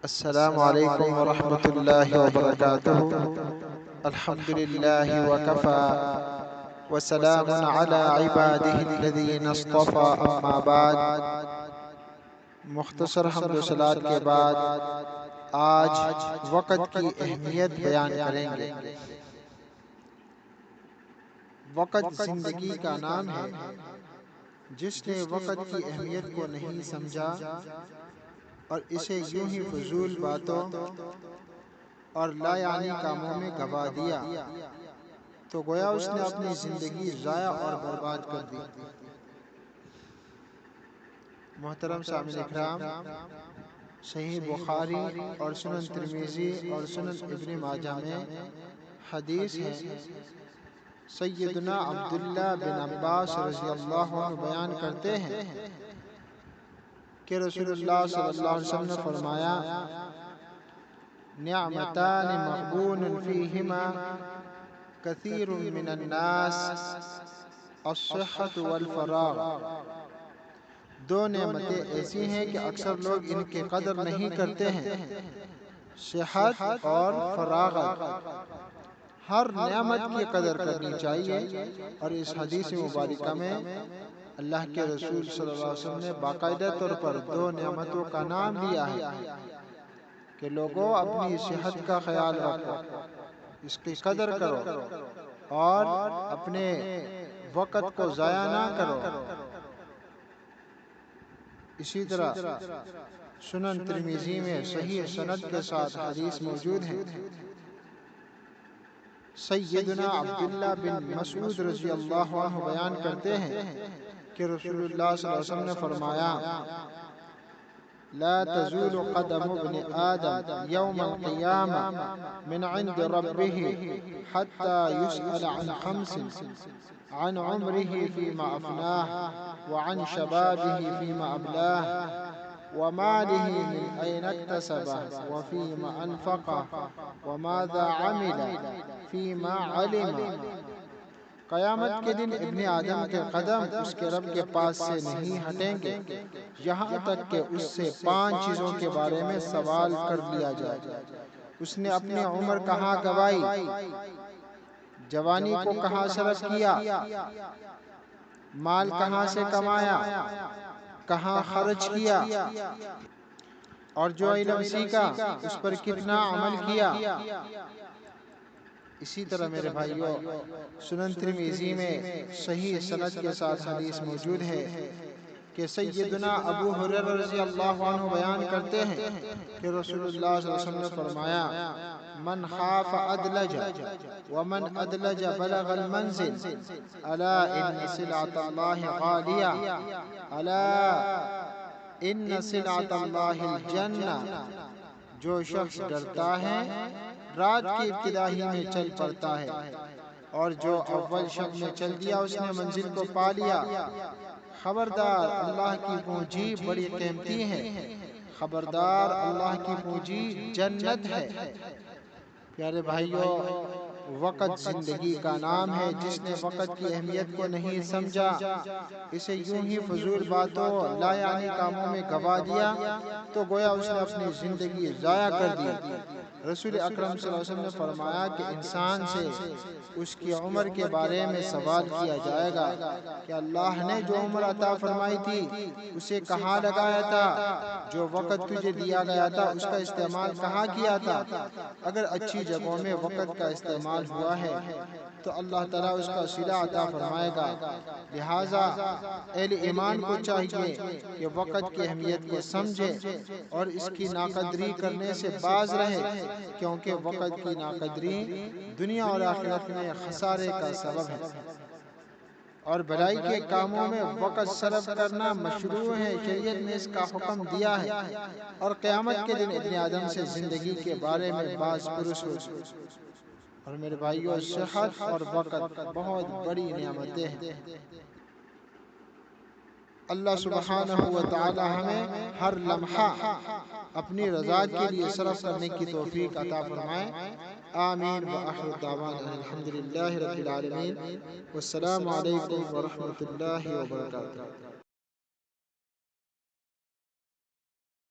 السلام علیکم ورحمۃ اللہ وبرکاتہ۔ الحمد للہ وکفى وسلام علی عبادہ الذین اصطفى، اما بعد۔ مختصر حمد و صلوات کے بعد آج وقت کی اہمیت بیان کریں گے۔ وقت زندگی کا نام ہے۔ جس نے وقت کی اہمیت کو نہیں سمجھا اور اسے یوں ہی فضول باتوں اور لا یعنی کاموں میں گنوا دیا تو گویا اس نے اپنی زندگی ضائع اور برباد کر دی۔ محترم سامعین اکرام، صحیح بخاری اور سنن ترمذی اور سنن ابن ماجہ میں حدیث ہے، سیدنا عبداللہ بن عباس رضی اللہ عنہ بیان کرتے ہیں کہ رسول اللہ صلی اللہ علیہ وسلم نے فرمایا، نعمتان مغبون فیہما کثیر من الناس، الصحت والفراغ۔ دو نعمتیں ایسی ہیں کہ اکثر لوگ ان کی قدر نہیں کرتے ہیں، صحت اور فراغت۔ ہر نعمت کی قدر کرنی چاہیے، اور اس حدیث مبارکہ میں اللہ کے رسول صلی اللہ علیہ وسلم نے باقاعدہ طور پر دو نعمتوں کا نام لیا ہے کہ لوگوں اپنی صحت کا خیال رکھو، اس کی قدر کرو اور اپنے وقت کو ضائع نہ کرو۔ اسی طرح سنن ترمذی میں صحیح سند کے ساتھ حدیث موجود ہے، سیدنا عبداللہ بن مسعود رضی اللہ عنہ بیان کرتے ہیں کہ رسول اللہ صلی اللہ علیہ وسلم نے فرمایا، لا تزول قدم ابن آدم یوم القیامہ من عند ربہ حتی یسأل عن خمس، عن عمرہ فیما افناہ، وعن شبابہ فیما ابلاہ، ومالہ من این اکتسبہ، وفیما انفقہ، وماذا عمل فیما علم۔ قیامت کے دن ابن آدم کے قدم اس کے رب کے پاس سے نہیں ہٹیں گے یہاں تک کہ اس سے 5 چیزوں کے بارے میں سوال کر لیا جائے۔ اس نے اپنی عمر کہاں گوائی، جوانی کو کہاں صرف کیا، مال کہاں سے کمایا، کہاں خرچ کیا، اور جو علم سیکھا اس پر کتنا عمل کیا۔ اسی طرح میرے بھائیوں، سنن ترمذی میں صحیح سند کے ساتھ حدیث موجود ہے کہ سیدنا ابو ہریرہ رضی اللہ عنہ بیان کرتے ہیں کہ رسول اللہ صلی اللہ علیہ وسلم نے فرمایا، من خاف ادلج ومن ادلج بلغ المنزل، الا ان سلعۃ اللہ غالیہ، الا ان سلعۃ اللہ الجنہ۔ جو شخص ڈرتا ہے رات کی ابتدا ہی میں چل پڑتا ہے، اور جو اول شب میں چل دیا اس نے منزل کو پا لیا۔ خبردار، اللہ کی پونجی بڑی قیمتی ہے، خبردار اللہ کی پونجی جنت ہے۔ پیارے بھائیوں، وقت زندگی کا نام ہے۔ جس نے وقت کی اہمیت کو نہیں سمجھا، اسے یوں ہی فضول باتوں لا یعنی کاموں میں گنوا دیا تو گویا اس نے اپنی زندگی ضائع کر دی۔ رسول اکرم صلی اللہ علیہ وسلم نے فرمایا کہ انسان سے اس کی عمر کے بارے میں سوال کیا جائے گا کہ اللہ نے جو عمر عطا فرمائی تھی اسے کہاں لگایا تھا، جو وقت تجھے دیا گیا تھا اس کا استعمال کہاں کیا تھا۔ اگر اچھی جگہوں میں وقت کا استعمال ہوا ہے تو اللہ تعالیٰ اس کا صلہ عطا فرمائے گا۔ لہٰذا اہل ایمان کو چاہیے کہ وقت کی اہمیت کو سمجھے اور اس کی ناقدری کرنے سے باز رہے، کیونکہ وقت کی ناقدری دنیا اور آخرت میں خسارے کا سبب ہے، اور بھلائی کے کاموں میں وقت صرف کرنا مشروع ہے۔ شریعت نے اس کا حکم دیا ہے، اور قیامت کے دن ابن آدم سے زندگی کے بارے میں باز پرس ہوگی۔ اور میرے بھائیوں، صحت اور وقت بہت بڑی نعمتیں ہیں۔ اللہ سبحانہ و تعالی ہمیں ہر لمحہ اپنی رضا کے لیے صرف کرنے کی توفیق عطا فرمائے۔ آمین وآخر دعوانا الحمدللہ رب العالمین، والسلام علیکم ورحمۃ اللہ وبرکاتہ۔